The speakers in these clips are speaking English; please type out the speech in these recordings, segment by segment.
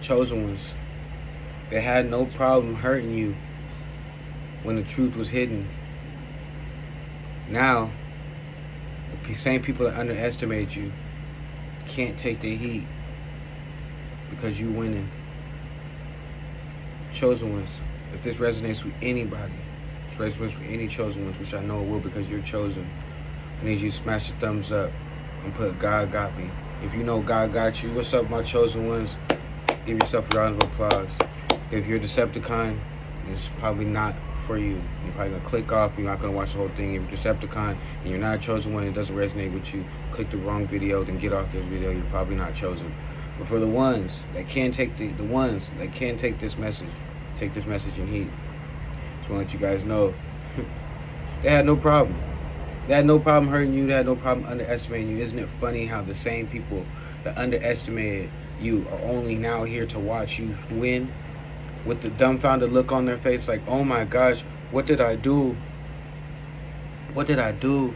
chosen ones. They had no problem hurting you when the truth was hidden. Now, the same people that underestimate you can't take the heat because you winning. Chosen ones. If this resonates with anybody, this resonates with any chosen ones, which I know it will because you're chosen, I need you to smash the thumbs up and put God got me. If you know God got you, what's up, my chosen ones? Give yourself a round of applause. If you're a Decepticon, it's probably not for you. You're probably going to click off. You're not going to watch the whole thing. If you're a Decepticon and you're not a chosen one, it doesn't resonate with you, click the wrong video, then get off this video. You're probably not chosen. But for the ones that can take the ones that can take this message in heat, just want to let you guys know, they had no problem. They had no problem hurting you. They had no problem underestimating you. Isn't it funny how the same people that underestimated you are only now here to watch you win, with the dumbfounded look on their face like, oh my gosh, what did I do? What did I do?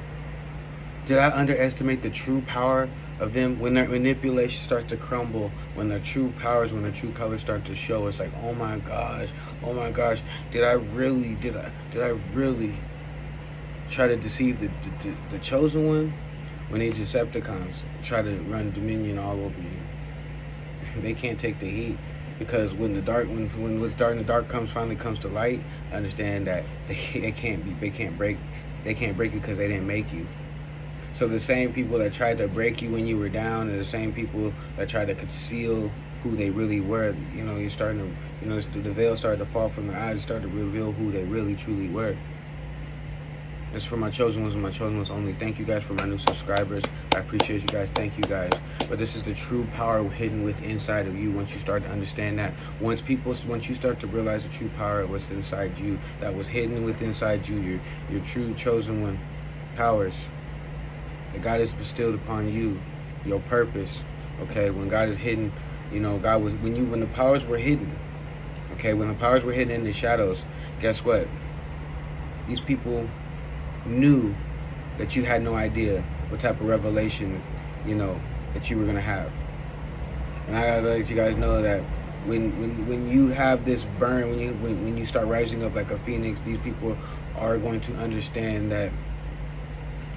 Did I underestimate the true power of them? When their manipulation starts to crumble, when their true powers, when their true colors start to show, it's like, oh my gosh, did I really try to deceive the chosen one? When these Decepticons try to run dominion all over you, they can't take the heat. Because when what's dark in the dark finally comes to light, understand that they can't break you because they didn't make you. So the same people that tried to break you when you were down are the same people that tried to conceal who they really were. You know, you're starting to, you know, the veil started to fall from their eyes, started to reveal who they really truly were. It's for my chosen ones and my chosen ones only. Thank you guys for my new subscribers. I appreciate you guys. Thank you guys. But this is the true power hidden within inside of you. Once you start to understand that, once you start to realize the true power of what's inside you, that was hidden within inside you, your true chosen one powers that God has bestowed upon you, your purpose. Okay, when God is hidden, you know, God was when the powers were hidden. Okay, when the powers were hidden in the shadows, guess what? These people knew that you had no idea what type of revelation, you know, that you were gonna have. And I gotta let you guys know that when you have this burn, when you start rising up like a phoenix, these people are going to understand that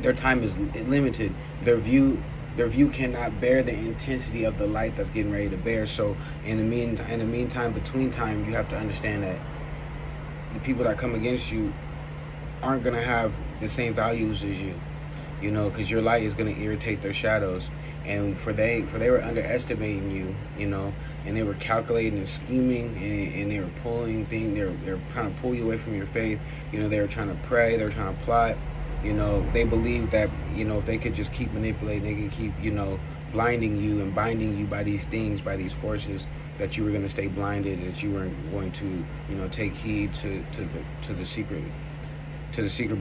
their time is limited. Their view cannot bear the intensity of the light that's getting ready to bear. So in the meantime, between time, you have to understand that the people that come against you aren't going to have the same values as you, you know, because your light is going to irritate their shadows. And for they were underestimating you, you know, and they were calculating and scheming, and they were pulling things, they were trying to pull you away from your faith. You know, they were trying to pray, they were trying to plot. You know, they believed that, you know, if they could just keep manipulating, they could keep, you know, blinding you and binding you by these things, by these forces, that you were going to stay blinded, that you weren't going to, you know, take heed to the secret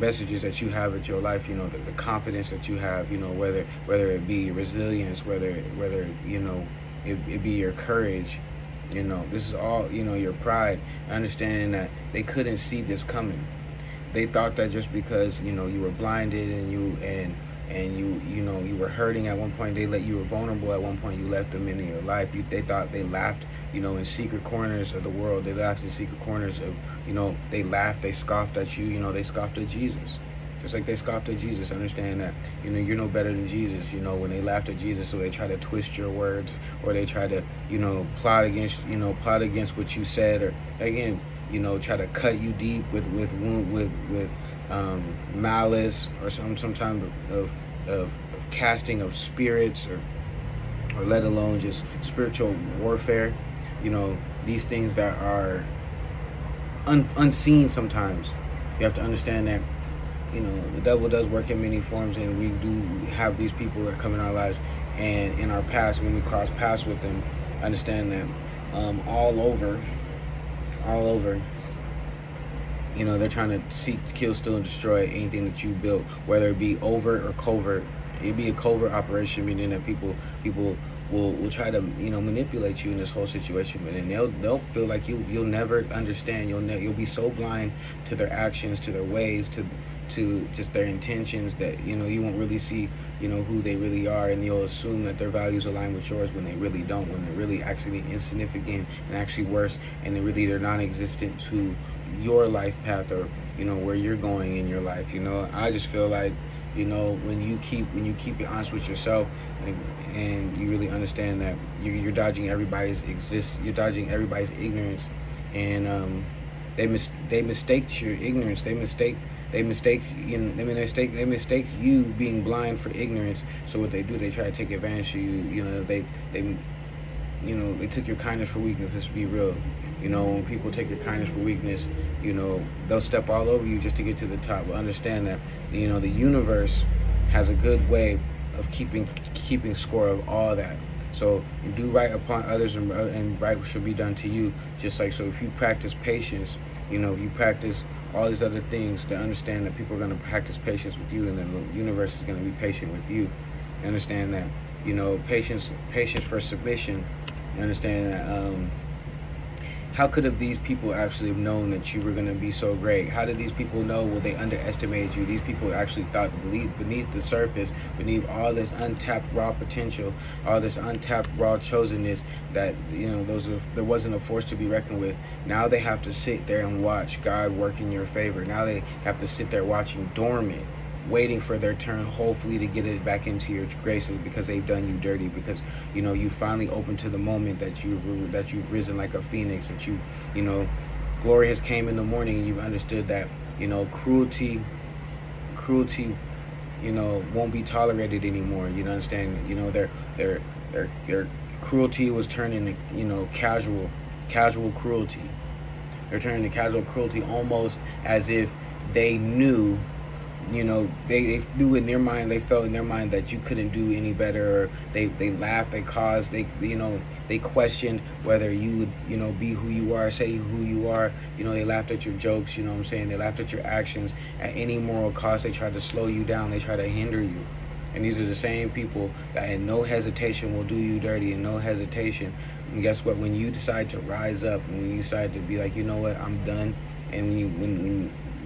messages that you have in your life. You know, the confidence that you have, you know, whether it be resilience, whether you know, it be your courage. You know, this is all, you know, your pride, understanding that they couldn't see this coming. They thought that just because, you know, you were blinded and you know, you were hurting at one point, you were vulnerable at one point, you left them into your life. They thought, they laughed, you know, in secret corners of the world. They laughed in secret corners of, you know, they laughed, they scoffed at you. You know, they scoffed at Jesus. Just like they scoffed at Jesus. Understand that, you know, you're no better than Jesus. You know, when they laughed at Jesus, so they try to twist your words, or they try to, you know, plot against what you said, or again, you know, try to cut you deep with malice, or some time of casting of spirits, or let alone just spiritual warfare. You know, these things that are unseen sometimes. You have to understand that, you know, the devil does work in many forms, and we do have these people that come in our lives, and in our past, when we cross paths with them, understand that all over, you know, they're trying to seek, to kill, steal, and destroy anything that you built, whether it be overt or covert. It'd be a covert operation, meaning that people will try to, you know, manipulate you in this whole situation, and they'll feel like you'll never understand. You'll be so blind to their actions, to their ways, to to just their intentions, that you won't really see who they really are, and you'll assume that their values align with yours when they really don't, when they're really actually insignificant and actually worse, and they're non-existent to your life path, or where you're going in your life. I just feel like when you keep it honest with yourself, and you really understand that you're dodging everybody's ignorance, and they mistake your ignorance. They mistake you being blind for ignorance. So what they do, they try to take advantage of you. They took your kindness for weakness. Let's be real. When people take your kindness for weakness, they'll step all over you just to get to the top. But understand that, the universe has a good way of keeping score of all that. So do right upon others, and right should be done to you. Just like, so if you practice patience, if you practice all these other things, to understand that people are going to practice patience with you, and then the universe is going to be patient with you. Understand that, patience for submission. Understand that, how could have these people actually have known that you were going to be so great? How did these people know? Well, they underestimated you. These people actually thought beneath the surface, beneath all this untapped raw potential, all this untapped raw chosenness, that there wasn't a force to be reckoned with. Now they have to sit there and watch God work in your favor. Now they have to sit there watching dormant, waiting for their turn, hopefully to get it back into your graces, because they've done you dirty, because you finally open to the moment that you've risen like a phoenix, that glory has came in the morning, and you've understood that cruelty won't be tolerated anymore. Understand, their cruelty was turning to casual cruelty. They're turning to casual cruelty, almost as if they knew, they knew in their mind, they felt in their mind that you couldn't do any better, or they laughed, they questioned whether you would, be who you are, say who you are. They laughed at your jokes, they laughed at your actions. At any moral cost, they tried to slow you down, they try to hinder you. And these are the same people that in no hesitation will do you dirty, in no hesitation. And guess what? When you decide to rise up, and when you decide to be like, you know what, I'm done, and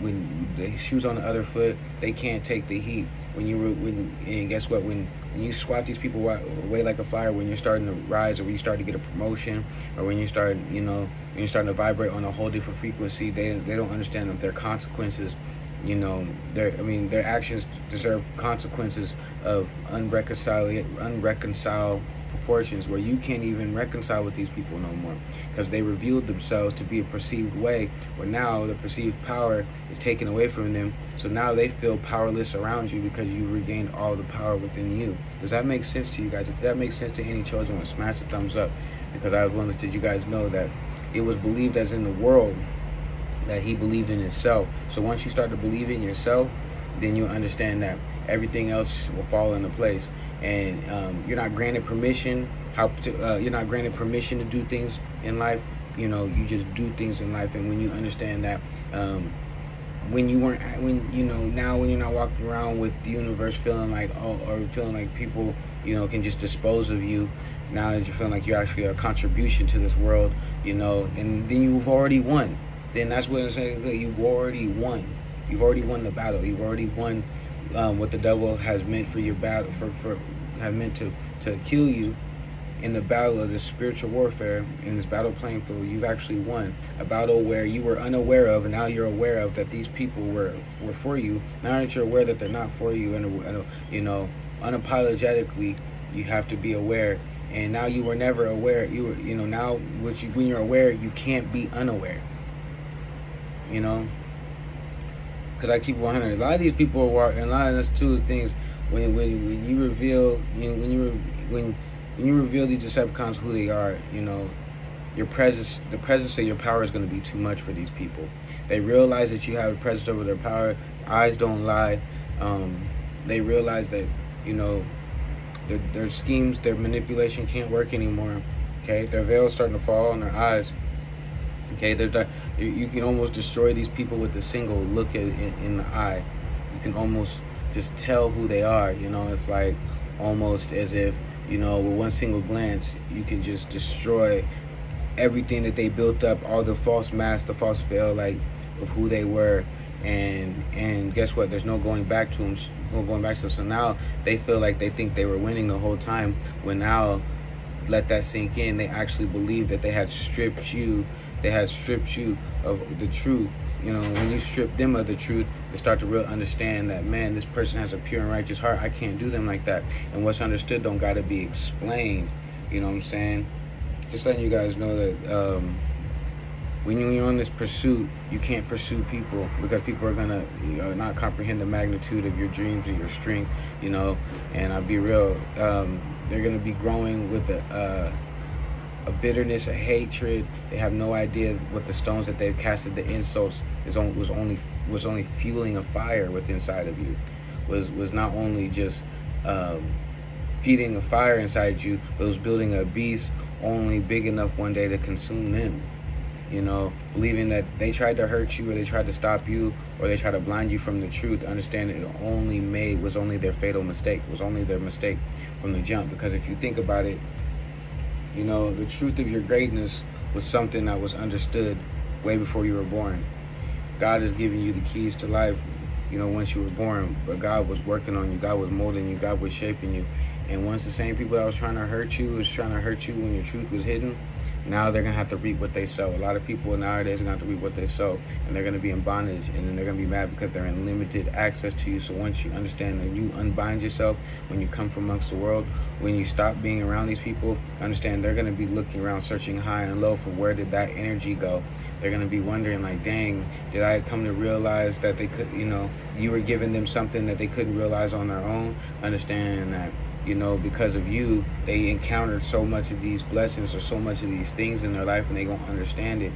when the shoe's on the other foot, they can't take the heat. And guess what? When you swat these people away like a fire, when you're starting to rise, or when you start to get a promotion, or when you start, when you're starting to vibrate on a whole different frequency, they don't understand that their consequences, their actions deserve consequences of unreconciled proportions, where you can't even reconcile with these people no more, because they revealed themselves to be a perceived way, where now the perceived power is taken away from them. So now they feel powerless around you, because you regained all the power within you. Does that make sense to you guys? If that makes sense to any chosen one, smash the thumbs up, because I was wanting to let you guys know that it was believed as in the world that he believed in himself. So once you start to believe in yourself, then you understand that everything else will fall into place. And you're not granted permission to do things in life. You just do things in life. And when you understand that, when you're not walking around with the universe feeling like, or feeling like people can just dispose of you, now that you're feeling like you're actually a contribution to this world, and then you've already won. Then that's what I'm saying. You've already won. You've already won the battle. You've already won what the devil has meant for your battle, have meant to kill you in the battle of this spiritual warfare, in this battle playing field. You've actually won a battle where you were unaware of, and now you're aware of that these people were for you. Now that you're aware that they're not for you, and unapologetically, you have to be aware. And now you were never aware. Now when you're aware, you can't be unaware. Because I keep 100. A lot of these people are, and a lot of those two things. When you reveal, when you reveal these Decepticons who they are, the presence of your power is going to be too much for these people. They realize that you have a presence over their power. Eyes don't lie. They realize that their schemes, their manipulation can't work anymore. Okay, their veil's starting to fall on their eyes. Okay, you can almost destroy these people with a single look in the eye. You can almost just tell who they are. It's like almost as if, with one single glance, you can just destroy everything that they built up, all the false masks, the false veil, like, of who they were. and guess what? There's no going back to them. No going back to them. So now they feel like they think they were winning the whole time. When now, let that sink in. They actually believe that they had stripped you. They had stripped you of the truth. You know, when you strip them of the truth, they start to really understand that, man, this person has a pure and righteous heart. I can't do them like that. And what's understood don't got to be explained. You know what I'm saying? Just letting you guys know that when you're on this pursuit, you can't pursue people, because people are gonna not comprehend the magnitude of your dreams and your strength, you know. And I'll be real, they're gonna be growing with a bitterness, a hatred. They have no idea what the stones that they've casted, the insults, was only fueling a fire within inside of you. Was not only just feeding a fire inside you, but was building a beast only big enough one day to consume them. You know, believing that they tried to hurt you, or they tried to stop you, or they tried to blind you from the truth. Understand it was only their fatal mistake, was only their mistake from the jump. Because if you think about it, you know, the truth of your greatness was something that was understood way before you were born. God is giving you the keys to life, you know, once you were born, but God was working on you. God was molding you. God was shaping you. And once the same people that was trying to hurt you when your truth was hidden, now they're going to have to reap what they sow. A lot of people nowadays are going to have to reap what they sow, and they're going to be in bondage, and then they're going to be mad because they're in limited access to you. So once you understand that you unbind yourself, when you come from amongst the world, when you stop being around these people, understand they're going to be looking around, searching high and low for where did that energy go. They're going to be wondering, like, dang, did I come to realize that they could, you know, you were giving them something that they couldn't realize on their own. Understanding that, you know, because of you, they encountered so much of these blessings or so much of these things in their life, and they don't understand it.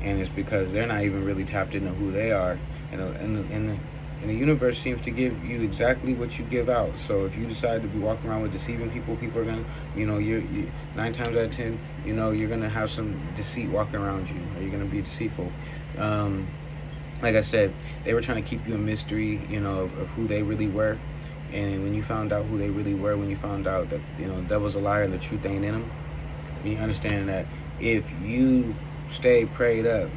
And it's because they're not even really tapped into who they are. And the universe seems to give you exactly what you give out. So if you decide to be walking around with deceiving people, people are going to, you know, you're 9 times out of 10, you know, you're going to have some deceit walking around you, or you're going to be deceitful. Like I said, they were trying to keep you a mystery, you know, of who they really were. And when you found out who they really were, when you found out that, you know, the devil's a liar and the truth ain't in them, you understand that if you stay prayed up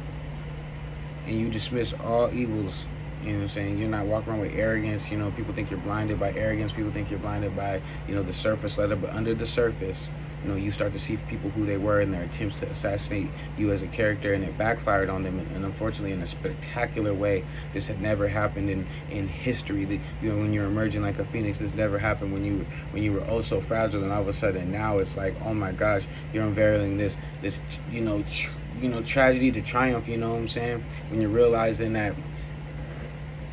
and you dismiss all evils, you know what I'm saying, you're not walking around with arrogance. You know, people think you're blinded by arrogance. People think you're blinded by, you know, the surface level. But under the surface, you know, you start to see people who they were in their attempts to assassinate you as a character, and it backfired on them. And unfortunately, in a spectacular way. This had never happened in history. That, you know, when you're emerging like a phoenix, this never happened when you were oh so fragile, and all of a sudden now it's like, oh my gosh, you're unveiling this you know, tragedy to triumph. You know what I'm saying? When you're realizing that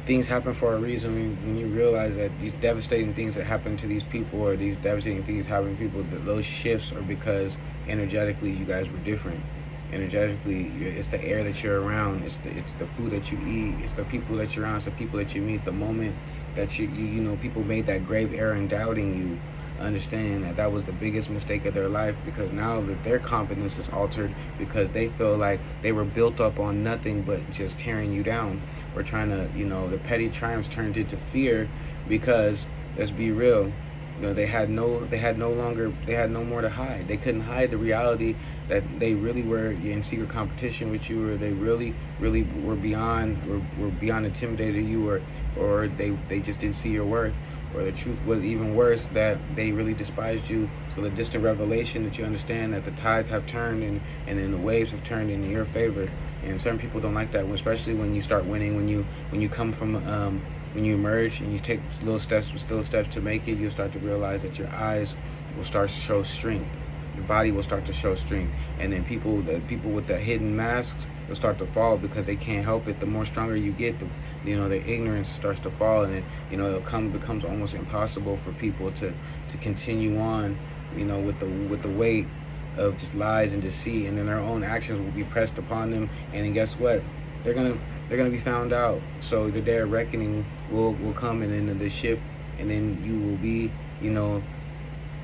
things happen for a reason, when you realize that these devastating things that happen to these people, or these devastating things happen to people, that those shifts are because energetically you guys were different. Energetically, it's the air that you're around, it's the food that you eat, it's the people that you're around, it's the people that you meet. The moment that you know, people made that grave error in doubting you, understanding that that was the biggest mistake of their life, because now that their confidence is altered, because they feel like they were built up on nothing but just tearing you down, or trying to, you know, the petty triumphs turned into fear, because let's be real, you know, they had no more to hide. They couldn't hide the reality that they really were in secret competition with you, or they really were beyond intimidated you, or they just didn't see your worth. Or the truth was even worse, that they really despised you. So the distant revelation that you understand that the tides have turned, and then the waves have turned in your favor. And certain people don't like that, especially when you start winning, when you come from when you emerge and you take little steps to make it. You'll start to realize that your eyes will start to show strength, your body will start to show strength, and then the people with the hidden masks will start to fall, because they can't help it. The more stronger you get, you know, their ignorance starts to fall, and you know, it becomes almost impossible for people to continue on, you know, with the weight of just lies and deceit, and then their own actions will be pressed upon them. And then guess what? They're gonna be found out. So the day of reckoning will come, and then the shift, and then you will be, you know,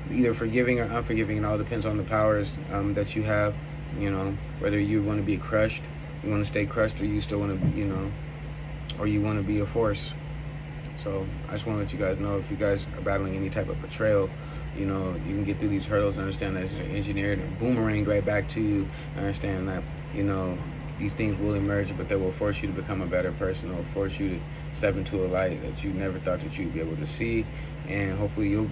either forgiving or unforgiving. It all depends on the powers that you have. You know, whether you want to be crushed, you want to stay crushed, or you still want to, you know, or you want to be a force. So I just want to let you guys know, if you guys are battling any type of betrayal, you know, you can get through these hurdles and understand that it's engineered and boomeranged right back to you. Understand that, you know, these things will emerge, but they will force you to become a better person. Or force you to step into a light that you never thought that you'd be able to see, and hopefully you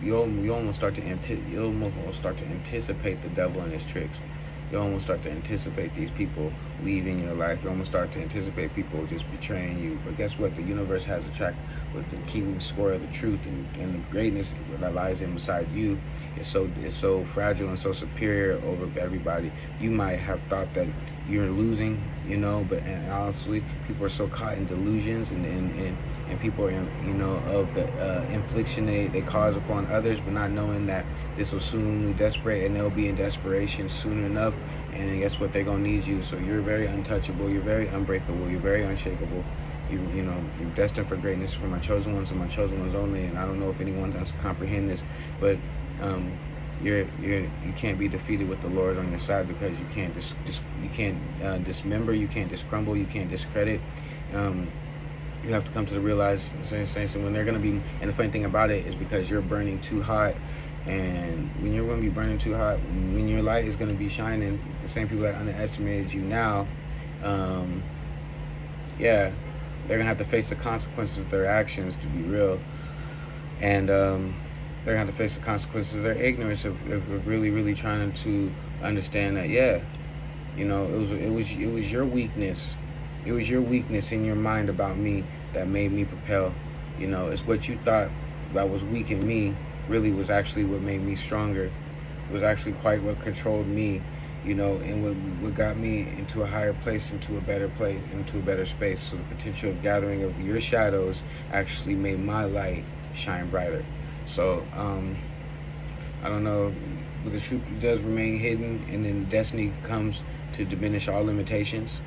almost start to anticipate the devil and his tricks. You almost start to anticipate these people leaving your life. You almost start to anticipate people just betraying you. But guess what? The universe has a track with the keeping score of the truth, and the greatness that lies inside you is so fragile and so superior over everybody. You might have thought that you're losing, you know, but and honestly, people are so caught in delusions and people are of the infliction they cause upon others, but not knowing that this will soon be desperate, and they'll be in desperation soon enough, and guess what? They're gonna need you. So you're very untouchable, you're very unbreakable, you're very unshakable. You're destined for greatness, for my chosen ones and my chosen ones only. And I don't know if anyone does comprehend this, but you can't be defeated with the Lord on your side, because you can't dismember, you can't discrumble, you can't discredit. You have to come to the realization when they're going to be, and the funny thing about it is because you're burning too hot, and when you're going to be burning too hot, when your light is going to be shining, the same people that underestimated you now, yeah, they're going to have to face the consequences of their actions, to be real. And they're going to have to face the consequences of their ignorance of really trying to understand that, yeah, you know, it was your weakness. It was your weakness in your mind about me that made me propel. You know, it's what you thought that was weak in me really was actually what made me stronger. It was actually quite what controlled me, you know, and what got me into a higher place, into a better place, into a better space. So the potential of gathering of your shadows actually made my light shine brighter. So I don't know, but the truth does remain hidden, and then destiny comes to diminish all limitations.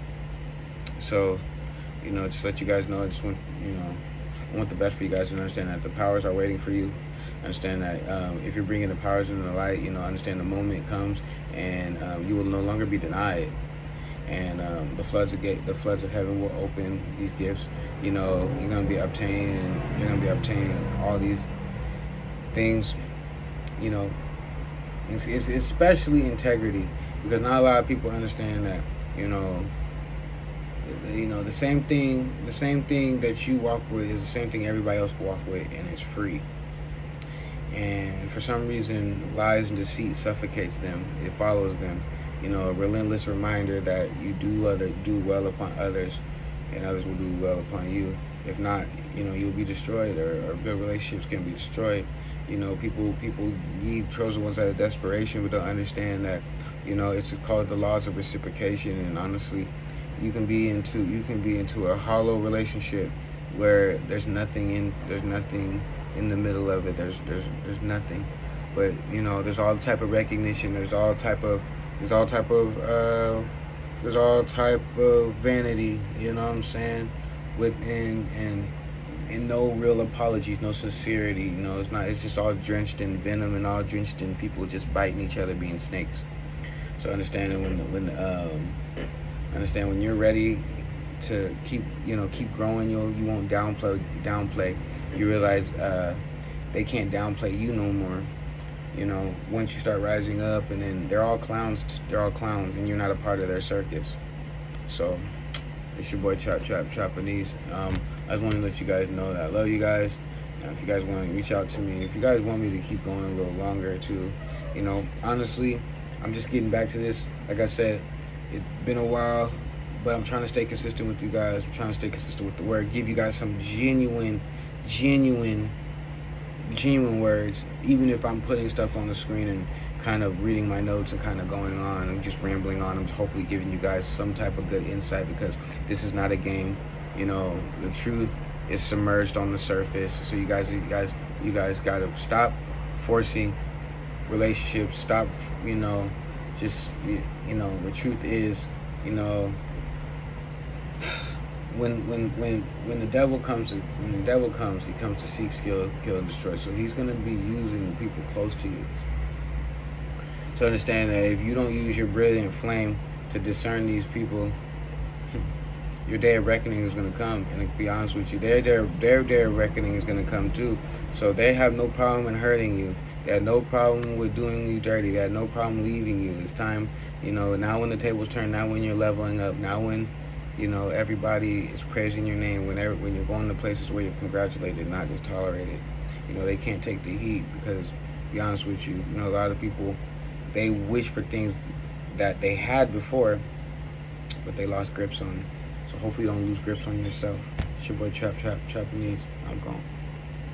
So, you know, just let you guys know, I just want, you know, I want the best for you guys to understand that the powers are waiting for you. Understand that if you're bringing the powers into the light, you know, understand the moment comes, and you will no longer be denied. And the floods of heaven will open these gifts. You know, you're gonna be obtaining all these things. You know, it's especially integrity, because not a lot of people understand that. You know, the same thing that you walk with is the same thing everybody else will walk with, and it's free. And for some reason, lies and deceit suffocates them. It follows them. You know, a relentless reminder that you do well upon others, and others will do well upon you. If not, you know, you'll be destroyed, or good relationships can be destroyed. You know, people need chosen ones out of desperation, but don't understand that, you know, it's called the laws of reciprocation. And honestly, you can be into a hollow relationship where there's nothing in the middle of it. There's nothing. But, you know, there's all type of recognition, there's all type of vanity, you know what I'm saying? And no real apologies, no sincerity, you know, it's just all drenched in venom and all drenched in people just biting each other, being snakes. So understanding when you're ready to keep growing, you won't downplay. You realize they can't downplay you no more. You know, once you start rising up, and then they're all clowns, and you're not a part of their circus. So it's your boy Trapanese. I just want to let you guys know that I love you guys. If you guys want to reach out to me, if you guys want me to keep going a little longer too, you know, honestly, I'm just getting back to this. Like I said, it's been a while, but I'm trying to stay consistent with you guys. I'm trying to stay consistent with the word, give you guys some genuine words, even if I'm putting stuff on the screen and kind of reading my notes and kind of going on and just rambling on. I'm hopefully giving you guys some type of good insight, because this is not a game. You know, the truth is submerged on the surface. So you guys got to stop forcing relationships. Stop, you know, just, you know, the truth is, you know, when the devil comes, he comes to seek, kill, and destroy. So he's going to be using the people close to you. So understand that if you don't use your brilliant flame to discern these people, your day of reckoning is going to come. And to be honest with you, their day of reckoning is going to come too. So they have no problem in hurting you. They had no problem with doing you dirty. They had no problem leaving you. It's time, you know, now when the tables turn, now when you're leveling up, now when, you know, everybody is praising your name, when you're going to places where you're congratulated, not just tolerated. You know, they can't take the heat because, to be honest with you, you know, a lot of people, they wish for things that they had before, but they lost grips on. So hopefully you don't lose grips on yourself. It's your boy Trapanese. I'm gone.